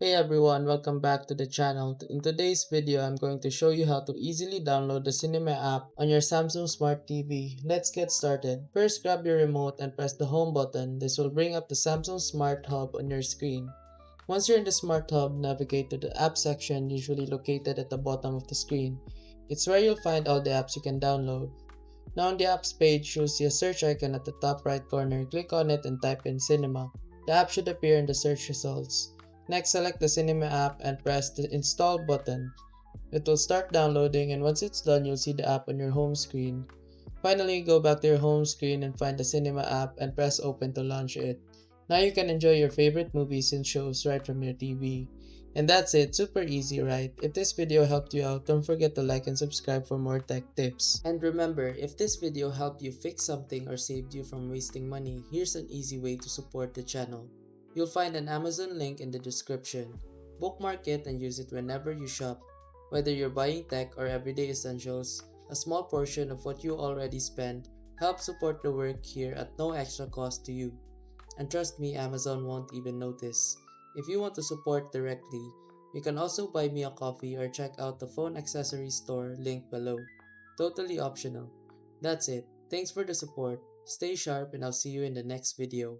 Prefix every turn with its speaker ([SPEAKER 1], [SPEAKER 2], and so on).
[SPEAKER 1] Hey everyone, welcome back to the channel. In today's video, I'm going to show you how to easily download the Cinema app on your Samsung Smart TV. Let's get started. First, grab your remote and press the home button. This will bring up the Samsung Smart Hub on your screen. Once you're in the Smart Hub, navigate to the app section, usually located at the bottom of the screen. It's where you'll find all the apps you can download. Now on the apps page, you'll see a search icon at the top right corner. Click on it and type in Cinema. The app should appear in the search results. Next, select the Cinema app and press the Install button. It will start downloading, and once it's done, you'll see the app on your home screen. Finally, go back to your home screen and find the Cinema app and press Open to launch it. Now you can enjoy your favorite movies and shows right from your TV. And that's it, super easy, right? If this video helped you out, don't forget to like and subscribe for more tech tips. And remember, if this video helped you fix something or saved you from wasting money, here's an easy way to support the channel. You'll find an Amazon link in the description. Bookmark it and use it whenever you shop. Whether you're buying tech or everyday essentials, a small portion of what you already spend helps support the work here at no extra cost to you. And trust me, Amazon won't even notice. If you want to support directly, you can also buy me a coffee or check out the phone accessory store link below. Totally optional. That's it. Thanks for the support. Stay sharp and I'll see you in the next video.